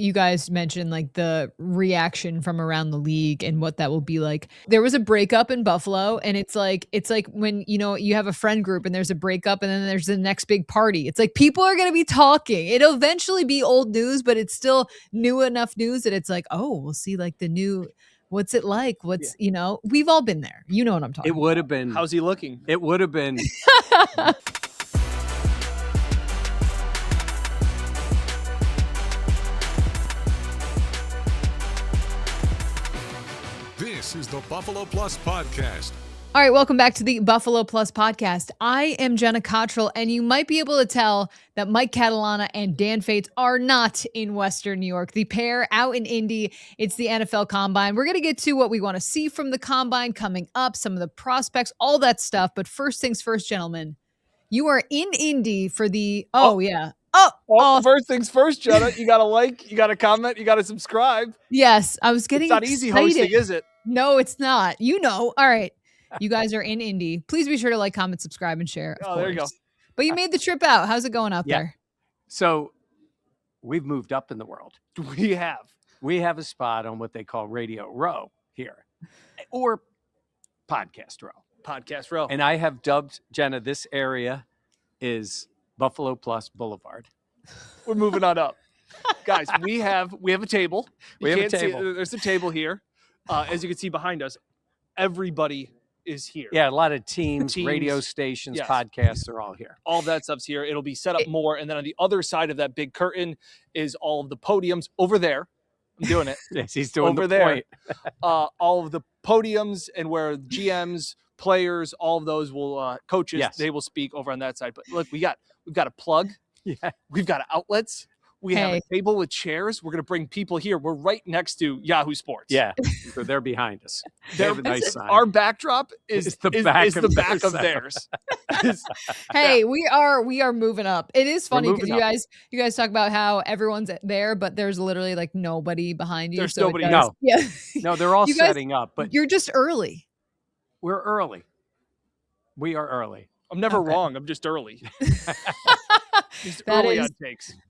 you guys mentioned like the reaction from around the league and what that will be like. There was a breakup in Buffalo, and it's like when you have a friend group and there's a breakup and then there's the next big party. It's like people are going to be talking. It'll eventually be old news, but it's still new enough news that it's like, oh, we'll see like the new. What's it like? We've all been there. You know what I'm talking about. It would have been. How's he looking? It would have been. This is the Buffalo Plus Podcast. All right, welcome back to the Buffalo Plus Podcast. I am Jenna Cottrell, and you might be able to tell that Mike Catalana and Dan Fates are not in Western New York. The pair out in Indy. It's the NFL Combine. We're going to get to what we want to see from the Combine coming up, some of the prospects, all that stuff. But first things first, gentlemen, you are in Indy for the – First things first, Jenna. You got to like, you got to comment, you got to subscribe. Yes, I was getting excited. It's not easy hosting, is it? No, it's not. All right. You guys are in Indy. Please be sure to like, comment, subscribe, and share. There you go. But you made the trip out. How's it going out there? So we've moved up in the world. We have. We have a spot on what they call Radio Row here, or Podcast Row. Podcast Row. And I have dubbed, Jenna, this area is Buffalo Plus Boulevard. We're moving on up. Guys, we have a table. There's a table here. As you can see behind us, everybody is here. Yeah, a lot of teams, radio stations, yes. Podcasts are all here. All that stuff's here. It'll be set up more. And then on the other side of that big curtain is all of the podiums over there. I'm doing it. Yes, he's doing over the there. Point. All of the podiums and where GMs, players, all of those will coaches, yes. They will speak over on that side. But look, we've got a plug. Yeah. We've got outlets. We have a table with chairs. We're going to bring people here. We're right next to Yahoo Sports. Yeah, so they're behind us. They have a nice sign. Our backdrop is the back of theirs. Hey, we are moving up. It is funny because you guys talk about how everyone's there, but there's literally like nobody behind you. There's nobody. No, yeah, no, they're all setting up. But you're just early. We're early. We are early. I'm never wrong. I'm just early.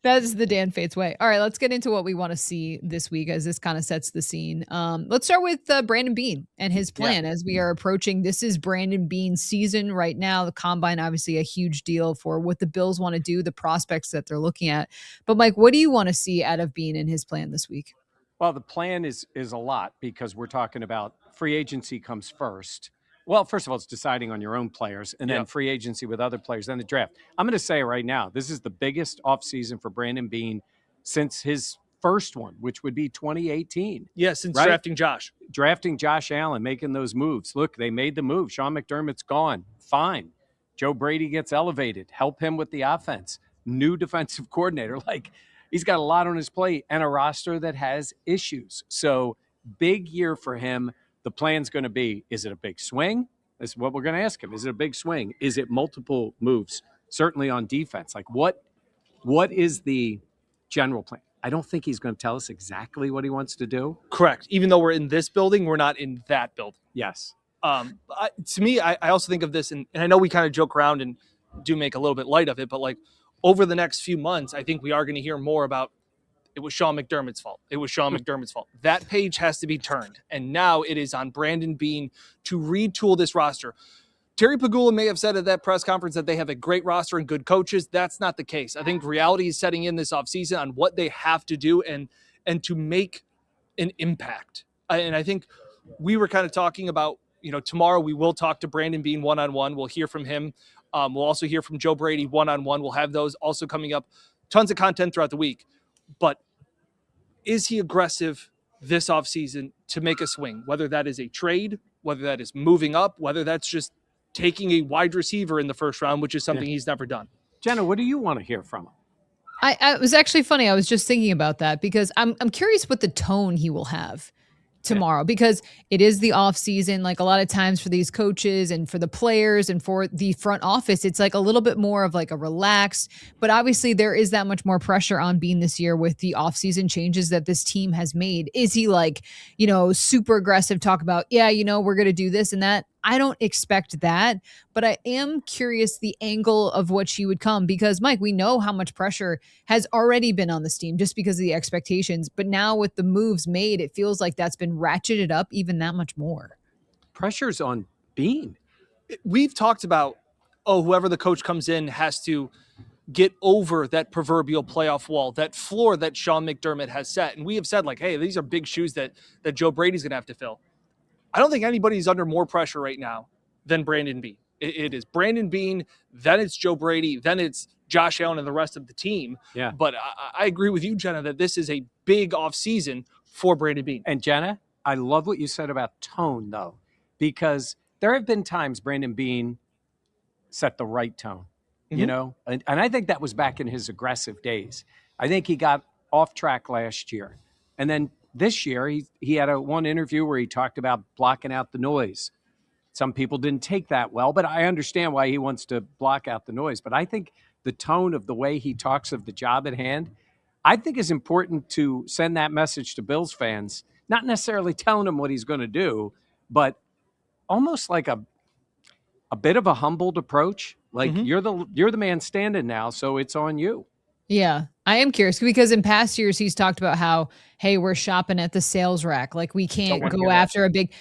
That is the Dan Fates way. All right, let's get into what we want to see this week as this kind of sets the scene. Let's start with Brandon Beane and his plan as we are approaching. This is Brandon Beane's season right now. The Combine, obviously a huge deal for what the Bills want to do, the prospects that they're looking at. But Mike, what do you want to see out of Beane and his plan this week? Well, the plan is a lot because we're talking about free agency comes first. Well, first of all, it's deciding on your own players and then free agency with other players, then the draft. I'm going to say right now, this is the biggest offseason for Brandon Beane since his first one, which would be 2018. Yeah, since drafting Josh. Drafting Josh Allen, making those moves. Look, they made the move. Sean McDermott's gone. Fine. Joe Brady gets elevated. Help him with the offense. New defensive coordinator. Like, he's got a lot on his plate and a roster that has issues. So, big year for him. The plan's going to be, is it a big swing? This is what we're going to ask him. Is it a big swing? Is it multiple moves? Certainly on defense. Like what is the general plan? I don't think he's going to tell us exactly what he wants to do. Correct. Even though we're in this building, we're not in that building. Yes. To me, I also think of this, and I know we kind of joke around and do make a little bit light of it, but like over the next few months, I think we are going to hear more about it was Sean McDermott's fault. It was Sean McDermott's fault. That page has to be turned. And now it is on Brandon Beane to retool this roster. Terry Pagula may have said at that press conference that they have a great roster and good coaches. That's not the case. I think reality is setting in this offseason on what they have to do and to make an impact. And I think we were kind of talking about, tomorrow we will talk to Brandon Beane one-on-one. We'll hear from him. We'll also hear from Joe Brady one-on-one. We'll have those also coming up. Tons of content throughout the week. But is he aggressive this offseason to make a swing, whether that is a trade, whether that is moving up, whether that's just taking a wide receiver in the first round, which is something he's never done? Jenna, what do you want to hear from him? It was actually funny. I was just thinking about that because I'm curious what the tone he will have tomorrow because it is the off season. Like a lot of times for these coaches and for the players and for the front office, it's like a little bit more of like a relaxed, but obviously there is that much more pressure on Beane this year with the off season changes that this team has made. Is he like, super aggressive, talk about, we're going to do this and that? I don't expect that, but I am curious the angle of what she would come because, Mike, we know how much pressure has already been on this team just because of the expectations. But now with the moves made, it feels like that's been ratcheted up even that much more. Pressure's on Beane. We've talked about, whoever the coach comes in has to get over that proverbial playoff wall, that floor that Sean McDermott has set. And we have said, like, hey, these are big shoes that Joe Brady's going to have to fill. I don't think anybody's under more pressure right now than Brandon Beane. It is Brandon Beane, then it's Joe Brady, then it's Josh Allen and the rest of the team. Yeah. But I agree with you, Jenna, that this is a big offseason for Brandon Beane. And Jenna, I love what you said about tone, though, because there have been times Brandon Beane set the right tone, you know? And I think that was back in his aggressive days. I think he got off track last year. And then this year, he had one interview where he talked about blocking out the noise. Some people didn't take that well, but I understand why he wants to block out the noise. But I think the tone of the way he talks of the job at hand, I think is important to send that message to Bills fans, not necessarily telling him what he's going to do, but almost like a bit of a humbled approach. Like you're the man standing now, so it's on you. Yeah, I am curious because in past years he's talked about how, hey, we're shopping at the sales rack. Like we can't go after a big.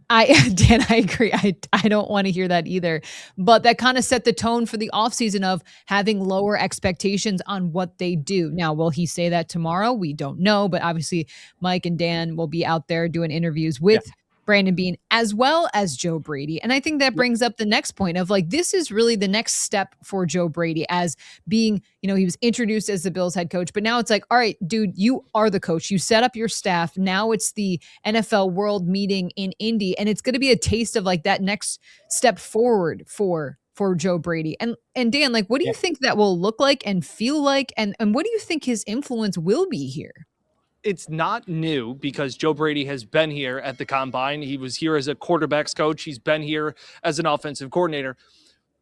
Dan, I agree. I don't want to hear that either. But that kind of set the tone for the offseason of having lower expectations on what they do. Now, will he say that tomorrow? We don't know. But obviously, Mike and Dan will be out there doing interviews with Brandon Beane as well as Joe Brady. And I think that brings up the next point of like, this is really the next step for Joe Brady as being, he was introduced as the Bills head coach, but now it's like, all right, dude, you are the coach. You set up your staff. Now it's the NFL World Meeting in Indy. And it's going to be a taste of like that next step forward for Joe Brady. And Dan, like, what do you think that will look like and feel like? And what do you think his influence will be here? It's not new because Joe Brady has been here at the Combine. He was here as a quarterbacks coach. He's been here as an offensive coordinator.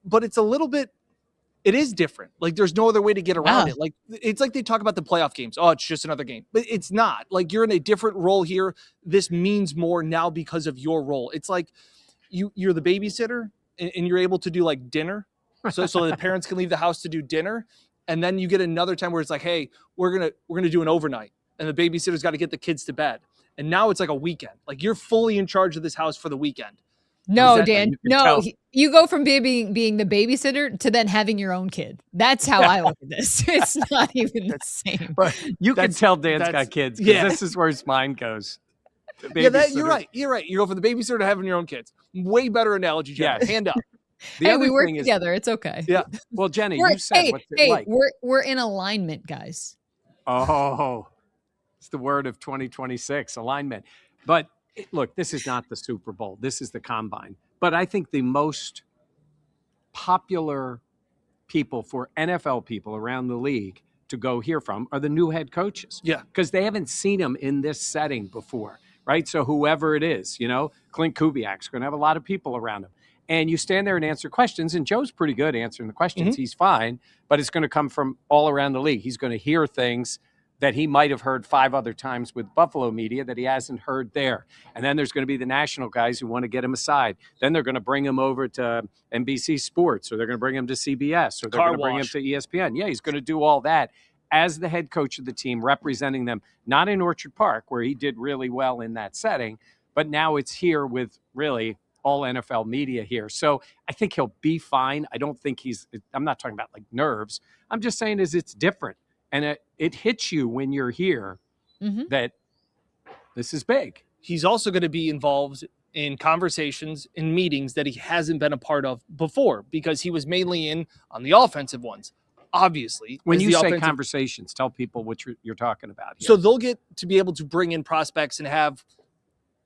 But it's it is different. Like there's no other way to get around it. Like it's like they talk about the playoff games. Oh, it's just another game. But it's not. Like you're in a different role here. This means more now because of your role. It's like you're the babysitter and you're able to do like dinner. So the parents can leave the house to do dinner. And then you get another time where it's like, hey, we're gonna do an overnight. And the babysitter's got to get the kids to bed. And now it's like a weekend. Like you're fully in charge of this house for the weekend. No, Dan, no. You go from being the babysitter to then having your own kid. That's how I look at this. It's not even the same. But you can tell Dan's got kids because this is where his mind goes. You're right. You're right. You go from the babysitter to having your own kids. Way better analogy, Jenna. Yes. Hand up. Hey, we work together. It's okay. Yeah. Well, Jenny, you said what's it like? We're in alignment, guys. Oh, it's the word of 2026, alignment. But look, this is not the Super Bowl. This is the Combine. But I think the most popular people for NFL people around the league to go hear from are the new head coaches. Yeah. Because they haven't seen them in this setting before, right? So whoever it is, Clint Kubiak's going to have a lot of people around him. And you stand there and answer questions, and Joe's pretty good answering the questions. He's fine, but it's going to come from all around the league. He's going to hear things that he might have heard 5 other times with Buffalo media that he hasn't heard there. And then there's going to be the national guys who want to get him aside. Then they're going to bring him over to NBC Sports, or they're going to bring him to CBS, or they're going to bring him to ESPN. Yeah, he's going to do all that as the head coach of the team, representing them, not in Orchard Park, where he did really well in that setting, but now it's here with really all NFL media here. So I think he'll be fine. I don't think I'm not talking about like nerves. I'm just saying it's different. And it hits you when you're here that this is big. He's also going to be involved in conversations, in meetings that he hasn't been a part of before because he was mainly in on the offensive ones, obviously. When you say conversations, tell people what you're talking about here. So they'll get to be able to bring in prospects and have,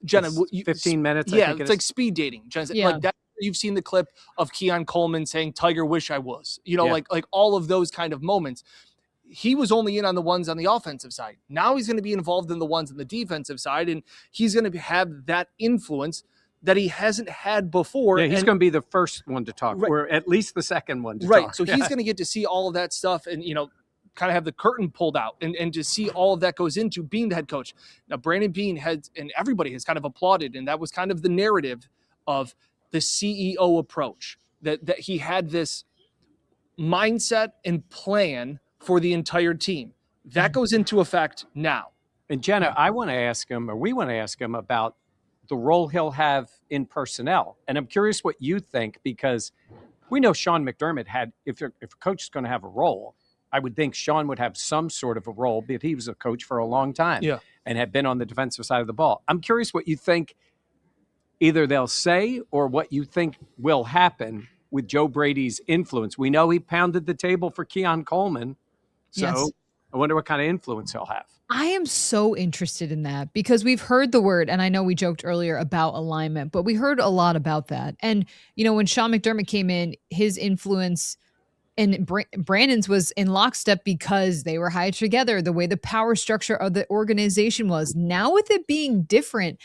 Jenna, 15 minutes. Yeah, it's like speed dating. Jenna, like that. You've seen the clip of Keon Coleman saying, "Tiger, wish I was." Like all of those kind of moments. He was only in on the ones on the offensive side. Now he's going to be involved in the ones on the defensive side, and he's going to have that influence that he hasn't had before. Yeah, he's going to be the first one to talk, or at least the second one to talk. Right, so he's going to get to see all of that stuff and, kind of have the curtain pulled out and to see all of that goes into being the head coach. Now, Brandon Beane and everybody has kind of applauded, and that was kind of the narrative of the CEO approach, that he had this mindset and plan for the entire team. That goes into effect now. And Jenna, I want to ask him, or we want to ask him about the role he'll have in personnel. And I'm curious what you think, because we know Sean McDermott had, if a coach is going to have a role, I would think Sean would have some sort of a role, but he was a coach for a long time and had been on the defensive side of the ball. I'm curious what you think either they'll say or what you think will happen with Joe Brady's influence. We know he pounded the table for Keon Coleman. So I wonder what kind of influence he'll have. I am so interested in that because we've heard the word, and I know we joked earlier about alignment, but we heard a lot about that. And, when Sean McDermott came in, his influence and Brandon's was in lockstep because they were hired together, the way the power structure of the organization was. Now with it being different,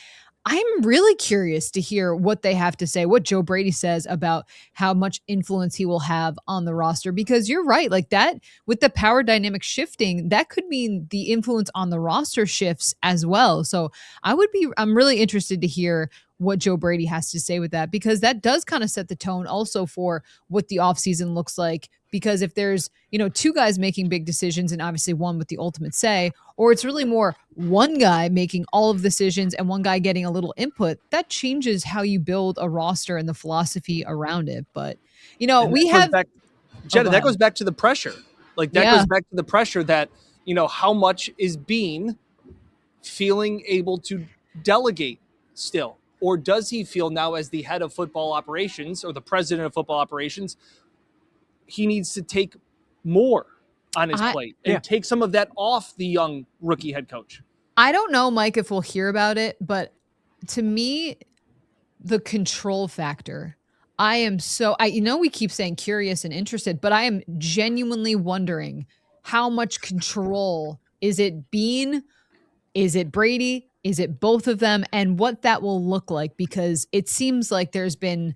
I'm really curious to hear what they have to say, what Joe Brady says about how much influence he will have on the roster, because you're right, like that with the power dynamic shifting, that could mean the influence on the roster shifts as well. So I'm really interested to hear what Joe Brady has to say with that, because that does kind of set the tone also for what the offseason looks like. Because if there's, two guys making big decisions and obviously one with the ultimate say, or it's really more one guy making all of the decisions and one guy getting a little input, that changes how you build a roster and the philosophy around it. But, we have Jenna, that goes back to the pressure. Like that goes back to the pressure that, how much is Beane feeling able to delegate still? Or does he feel now, as the head of football operations or the president of football operations, he needs to take more on his plate and take some of that off the young rookie head coach? I don't know, Mike, if we'll hear about it, but to me, the control factor, we keep saying curious and interested, but I am genuinely wondering how much control. Is it Beane? Is it Brady? Is it both of them? And what that will look like, because it seems like there's been,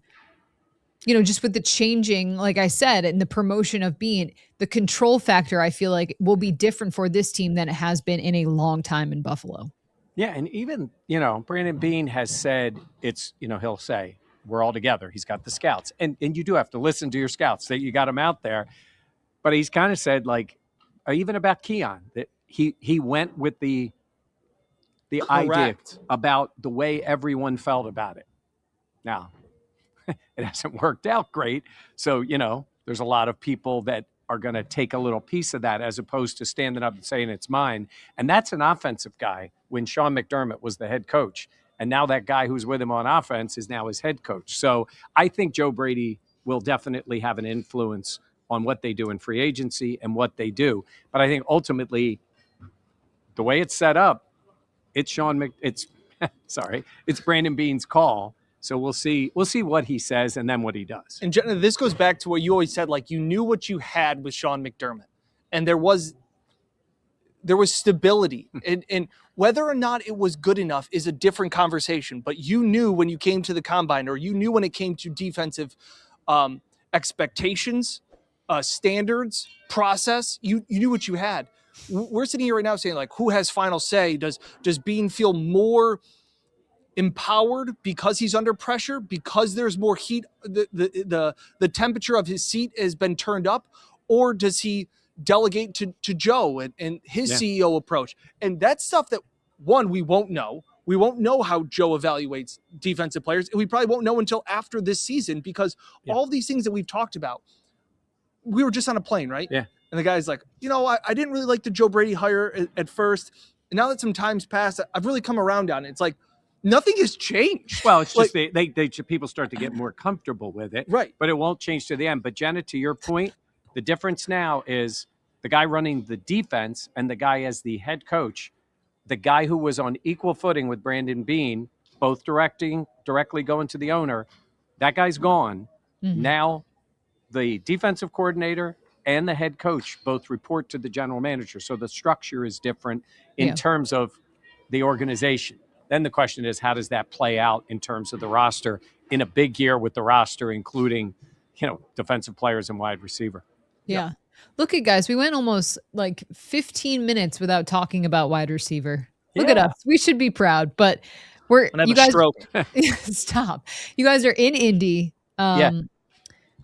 just with the changing, like I said, and the promotion of Beane, the control factor, I feel like will be different for this team than it has been in a long time in Buffalo. Yeah. And even, Brandon Beane has said he'll say, we're all together. He's got the scouts. And you do have to listen to your scouts that you got him out there. But he's kind of said, like, even about Keon, that he went with the idea about the way everyone felt about it. Now, it hasn't worked out great. So, there's a lot of people that are going to take a little piece of that as opposed to standing up and saying it's mine. And that's an offensive guy when Sean McDermott was the head coach. And now that guy who's with him on offense is now his head coach. So I think Joe Brady will definitely have an influence on what they do in free agency and what they do. But I think ultimately, the way it's set up, it's Brandon Beane's call. So we'll see what he says and then what he does. And Jenna, this goes back to what you always said, like you knew what you had with Sean McDermott, and there was stability, and whether or not it was good enough is a different conversation. But you knew when you came to the combine, or you knew when it came to defensive expectations, standards, process, you knew what you had. We're sitting here right now saying, like, who has final say? Does Beane feel more empowered because he's under pressure, because there's more heat, the temperature of his seat has been turned up, or does he delegate to Joe and his CEO approach? And that's stuff that, one, we won't know. We won't know how Joe evaluates defensive players, and we probably won't know until after this season, because all these things that we've talked about, we were just on a plane, right? Yeah. And the guy's like, I didn't really like the Joe Brady hire at first. And now that some time's passed, I've really come around on it. It's like, nothing has changed. Well, it's just people start to get more comfortable with it. Right. But it won't change to the end. But Jenna, to your point, the difference now is the guy running the defense and the guy as the head coach, the guy who was on equal footing with Brandon Beane, both directly going to the owner, that guy's gone. Mm-hmm. Now the defensive coordinator and the head coach both report to the general manager. So the structure is different in terms of the organization. Then the question is, how does that play out in terms of the roster in a big year with the roster, including, defensive players and wide receiver? Yeah. Look at guys, we went almost like 15 minutes without talking about wide receiver. Look at us. We should be proud. But And I have you a guys stroke. stop. You guys are in Indy. Yeah.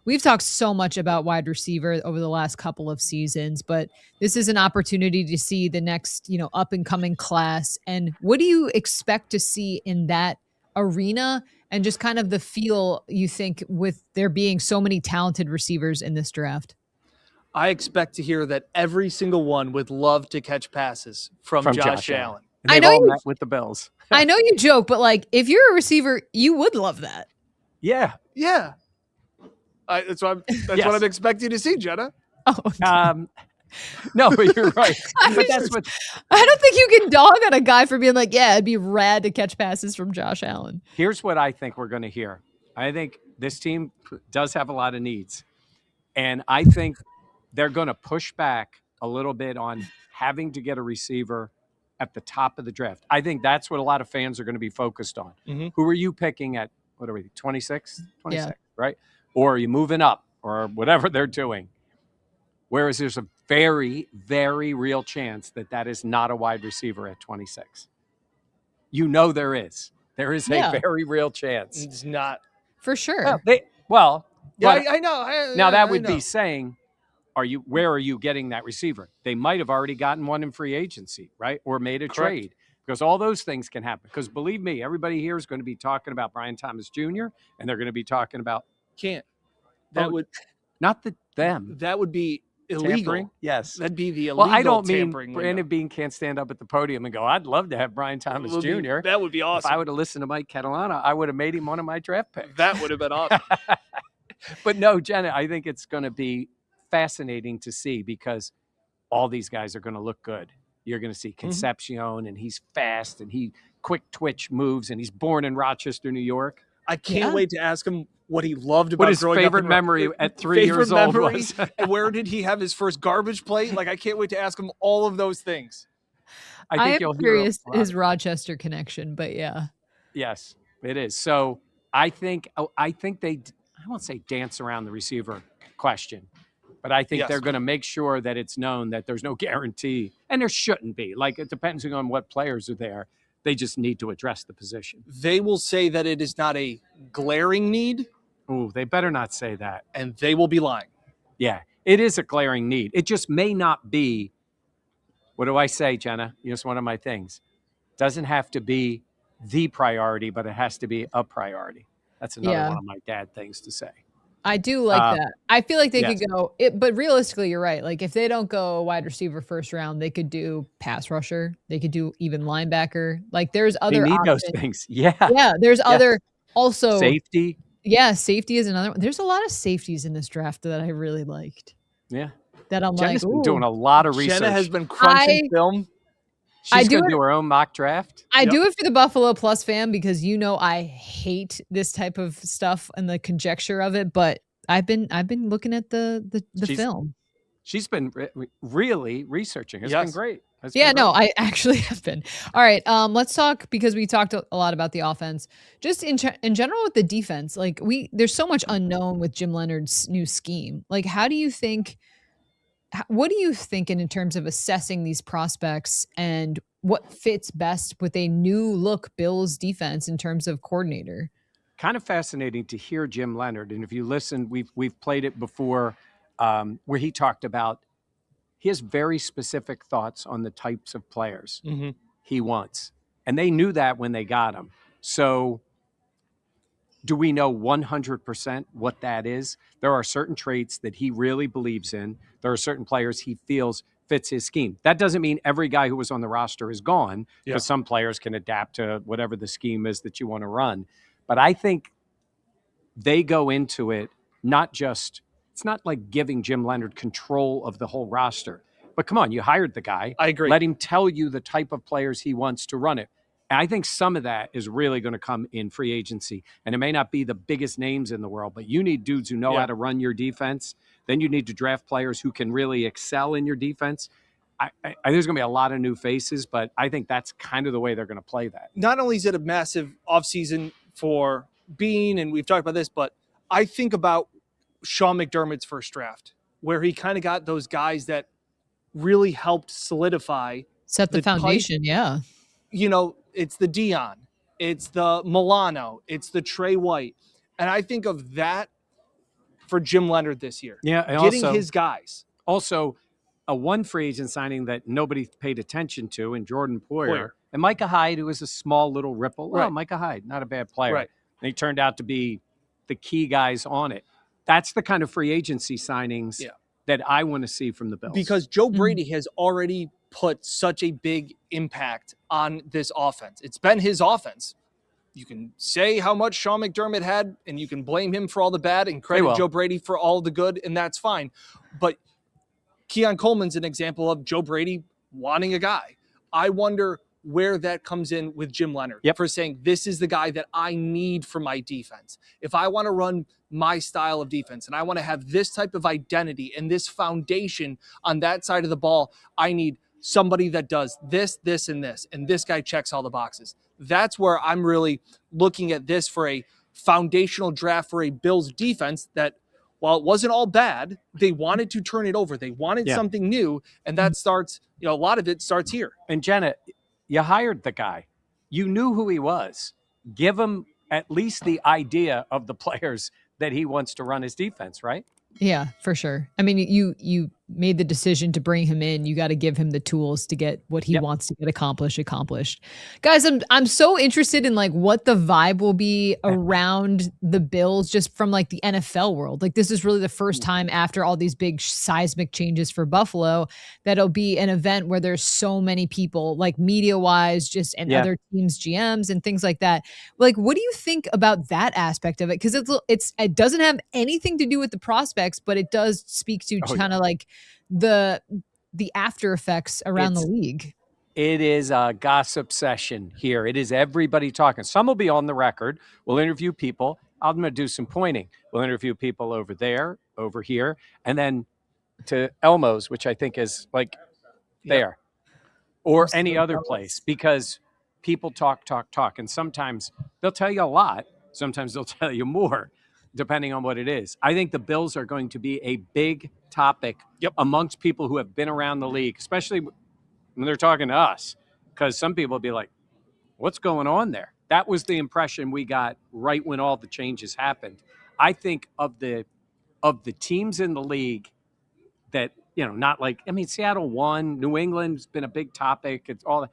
We've talked so much about wide receiver over the last couple of seasons, but this is an opportunity to see the next, up and coming class. And what do you expect to see in that arena and just kind of the feel you think with there being so many talented receivers in this draft? I expect to hear that every single one would love to catch passes from Josh Allen. And I they've know all you- met with the Bills. I know you joke, but like if you're a receiver, you would love that. Yeah. Yeah. That's what Yes. I'm expecting to see, Jenna. Oh, okay. No, but you're right. But that's what I don't think you can dog on a guy for being like, yeah, it'd be rad to catch passes from Josh Allen. Here's what I think we're going to hear. I think this team does have a lot of needs. And I think they're going to push back a little bit on having to get a receiver at the top of the draft. I think that's what a lot of fans are going to be focused on. Mm-hmm. Who are you picking at, 26? 26, Yeah. right? Or are you moving up or whatever they're doing? Whereas there's a very, very real chance that is not a wide receiver at 26. There is. There is a very real chance. It's not. For sure. I know. Now that would be saying, where are you getting that receiver? They might have already gotten one in free agency, right? Or made a trade, because all those things can happen. Because believe me, everybody here is going to be talking about Brian Thomas Jr. and they're going to be talking about not them. That would be illegal. Tampering? Yes. That'd be the illegal I don't mean tampering. Brandon Beane can't stand up at the podium and go, I'd love to have Brian Thomas Jr. That would be awesome. If I would have listened to Mike Catalana, I would have made him one of my draft picks. That would have been awesome. But no, Jenna, I think it's going to be fascinating to see because all these guys are going to look good. You're going to see Concepcion, and he's fast, and he quick twitch moves, and he's born in Rochester, New York. I can't wait to ask him what he loved about what his growing favorite up memory at 3 years old was. And where did he have his first garbage plate? Like, I can't wait to ask him all of those things. I think am curious his Rochester connection, but yeah. Yes, it is. So I think they, I won't say dance around the receiver question, but I think they're going to make sure that it's known that there's no guarantee, and there shouldn't be. Like, it depends on what players are there. They just need to address the position. They will say that it is not a glaring need. Ooh, they better not say that. And they will be lying. Yeah, it is a glaring need. It just may not be, what do I say, Jenna? It's one of my things. Doesn't have to be the priority, but it has to be a priority. That's another one of my dad things to say. I do like that. I feel like they could go but realistically, you're right. Like if they don't go wide receiver first round, they could do pass rusher. They could do even linebacker. Like there's other They need options. those things. Yeah. Yeah. There's other also safety. Yeah. Safety is another one. There's a lot of safeties in this draft that I really liked. Yeah. That I'm Jenna's like, been doing a lot of research. Jenna has been crunching film. She's going to do her own mock draft. I do it for the Buffalo Plus fan because I hate this type of stuff and the conjecture of it. But I've been looking at the film. She's been really researching. It's been great. I actually have been. All right, let's talk because we talked a lot about the offense. Just in general with the defense, like there's so much unknown with Jim Leonard's new scheme. Like, what do you think in terms of assessing these prospects and what fits best with a new look Bills defense in terms of coordinator? Kind of fascinating to hear Jim Leonard. And if you listen, we've played it before where he talked about he has very specific thoughts on the types of players he wants. And they knew that when they got him. So do we know 100% what that is? There are certain traits that he really believes in. There are certain players he feels fits his scheme. That doesn't mean every guy who was on the roster is gone, because some players can adapt to whatever the scheme is that you want to run. But I think they go into it it's not like giving Jim Leonard control of the whole roster. But come on, you hired the guy. I agree. Let him tell you the type of players he wants to run it. And I think some of that is really going to come in free agency. And it may not be the biggest names in the world, but you need dudes who know how to run your defense. Then you need to draft players who can really excel in your defense. There's going to be a lot of new faces, but I think that's kind of the way they're going to play that. Not only is it a massive offseason for Beane, and we've talked about this, but I think about Sean McDermott's first draft, where he kind of got those guys that really helped set the foundation. It's the Dion, it's the Milano, it's the Trey White. And I think of that for Jim Leonard this year. Yeah, and getting also, his guys. Also, a one free agent signing that nobody paid attention to, and Jordan Poyer. And Micah Hyde, who was a small little ripple. Right. Oh, Micah Hyde, not a bad player. Right. And he turned out to be the key guys on it. That's the kind of free agency signings that I want to see from the Bills. Because Joe Brady has already put such a big impact on this offense. It's been his offense. You can say how much Sean McDermott had, and you can blame him for all the bad and credit Joe Brady for all the good, and that's fine. But Keon Coleman's an example of Joe Brady wanting a guy. I wonder where that comes in with Jim Leonard for saying, this is the guy that I need for my defense. If I want to run my style of defense and I want to have this type of identity and this foundation on that side of the ball, I need somebody that does this, this, and this. And this guy checks all the boxes. That's where I'm really looking at this for a foundational draft for a Bills defense that, while it wasn't all bad, they wanted to turn it over. They wanted something new. And that starts, a lot of it starts here. And Jenna, you hired the guy. You knew who he was. Give him at least the idea of the players that he wants to run his defense, right? Yeah, for sure. I mean, you made the decision to bring him in. You got to give him the tools to get what he wants to get accomplished. Guys, I'm so interested in like what the vibe will be around the Bills just from like the NFL world. Like this is really the first time after all these big seismic changes for Buffalo that it'll be an event where there's so many people like media wise just and other teams GMs and things like that. Like what do you think about that aspect of it? Because it doesn't have anything to do with the prospects, but it does speak to kind of like the after effects around the league. It is a gossip session here. It is everybody talking. Some will be on the record. We'll interview people. I'm going to do some pointing. We'll interview people over there, over here, and then to Elmo's, which I think is like there or any other place, because people talk. And sometimes they'll tell you a lot. Sometimes they'll tell you more, depending on what it is. I think the Bills are going to be a big topic amongst people who have been around the league, especially when they're talking to us, because some people will be like, what's going on there? That was the impression we got right when all the changes happened. I think of the teams in the league that, not like, I mean, Seattle won, New England's been a big topic. It's all that.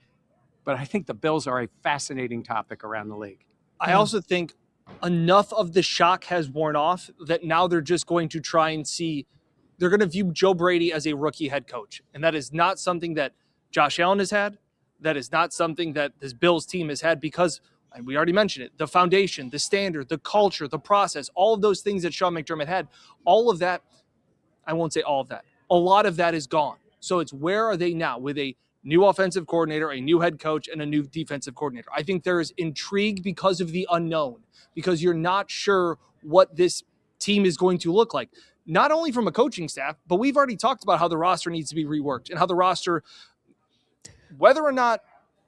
But I think the Bills are a fascinating topic around the league. I also think enough of the shock has worn off that now they're just going to try and see, they're going to view Joe Brady as a rookie head coach. And that is not something that Josh Allen has had. That is not something that this Bills team has had because, and we already mentioned it, the foundation, the standard, the culture, the process, all of those things that Sean McDermott had, all of that, I won't say all of that, a lot of that is gone. So it's where are they now with a new offensive coordinator, a new head coach, and a new defensive coordinator. I think there is intrigue because of the unknown, because you're not sure what this team is going to look like. Not only from a coaching staff, but we've already talked about how the roster needs to be reworked and how the roster, whether or not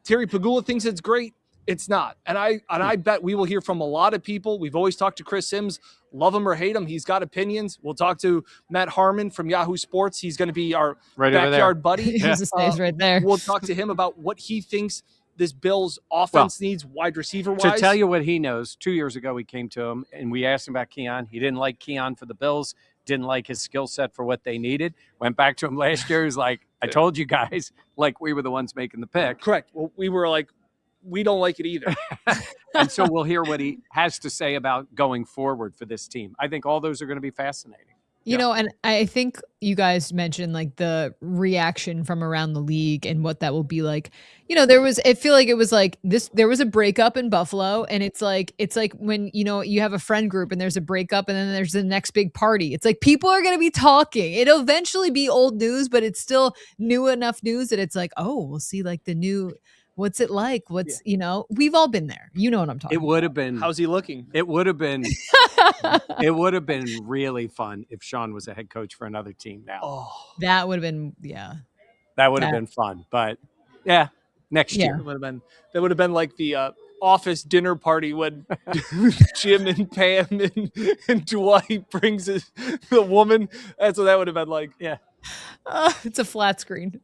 Terry Pagula thinks it's great, it's not. And I bet we will hear from a lot of people. We've always talked to Chris Sims, love him or hate him. He's got opinions. We'll talk to Matt Harmon from Yahoo Sports. He's going to be our backyard buddy. He just stays right there. We'll talk to him about what he thinks this Bills offense needs wide receiver wise. To tell you what he knows, 2 years ago we came to him and we asked him about Keon. He didn't like Keon for the Bills, didn't like his skill set for what they needed. Went back to him last year. He was like, I told you guys, like we were the ones making the pick. Correct. Well, we were like, we don't like it either. And so we'll hear what he has to say about going forward for this team. I think all those are going to be fascinating. You know, and I think you guys mentioned like the reaction from around the league and what that will be like. I feel like it was like this, there was a breakup in Buffalo and it's like when, you have a friend group and there's a breakup and then there's the next big party. It's like people are going to be talking. It'll eventually be old news, but it's still new enough news that it's like, oh, we'll see like the new, what's it like? We've all been there. You know what I'm talking about. It would have been. How's he looking? It would have been. It would have been really fun if Sean was a head coach for another team now. Oh, that would have been, yeah. That would have been fun. But next year. That would have been like the office dinner party when Jim and Pam and Dwight brings the woman. That's what that would have been like. Yeah. It's a flat screen.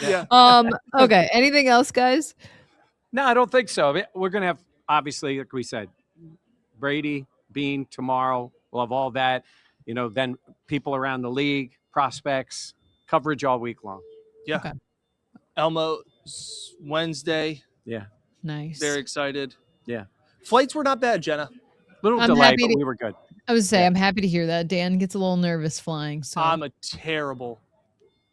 Yeah. Okay. Anything else, guys? No, I don't think so. We're going to have obviously, like we said, Brady, Beane tomorrow. We'll have all that. Then people around the league, prospects, coverage all week long. Yeah. Okay. Elmo Wednesday. Yeah. Nice. Very excited. Yeah. Flights were not bad, Jenna. Little I'm delay, happy but to- we were good. I would say Yeah. I'm happy to hear that. Dan gets a little nervous flying. So I'm a terrible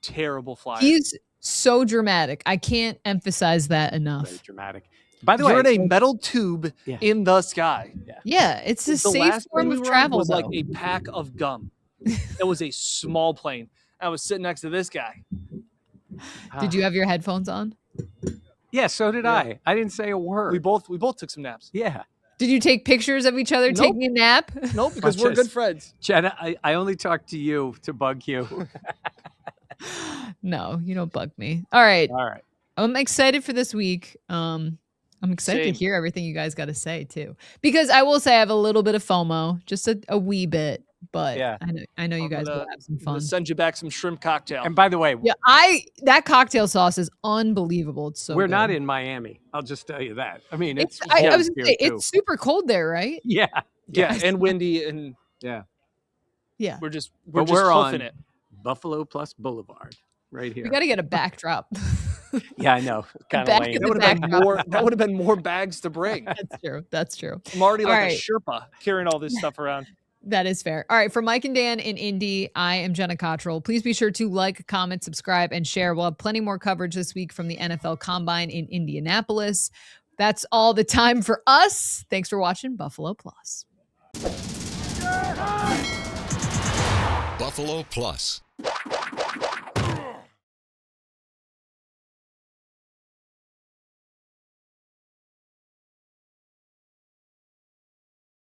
flyer. he's so dramatic. I can't emphasize that Very enough. dramatic. By the You're way, in a metal tube Yeah. in the sky. Yeah, it's a The safe last plane form we of were on travel. was like though. a pack of gum. It was a small plane. I was sitting next to this guy. Did you have your headphones on? Yeah, so did Yeah. I. I didn't say a word. We both took some naps. Yeah. Did you take pictures of each other Nope. taking a nap? Nope, because Watch we're this. good friends. Jenna, I only talked to you to bug you. No, you don't bug me. All right. All right. I'm excited for this week. I'm excited Same. to hear everything you guys got to say too. Because I will say I have a little bit of FOMO, just a wee bit, but Yeah. I know you I'm guys will gonna- have some I'm gonna fun. send you back some shrimp cocktail. And by the way, Yeah, that cocktail sauce is unbelievable. It's so we're good. not in Miami. I'll just tell you that. I mean, it's I cold was gonna here, say, too. it's super cold there, right? Yeah. yeah, and windy, and Yeah. Yeah. we're just But hoofing we're on it. Buffalo Plus Boulevard right here. We got to get a backdrop. Yeah, I know. Kind of back lame. of That the would have been backdrop. more. That would have been more bags to bring. That's true. That's true. I'm already All like right. a Sherpa carrying all this stuff around. That is fair. All right. For Mike and Dan in Indy, I am Jenna Cottrell. Please be sure to like, comment, subscribe, and share. We'll have plenty more coverage this week from the NFL Combine in Indianapolis. That's all the time for us. Thanks for watching Buffalo Plus. Buffalo Plus.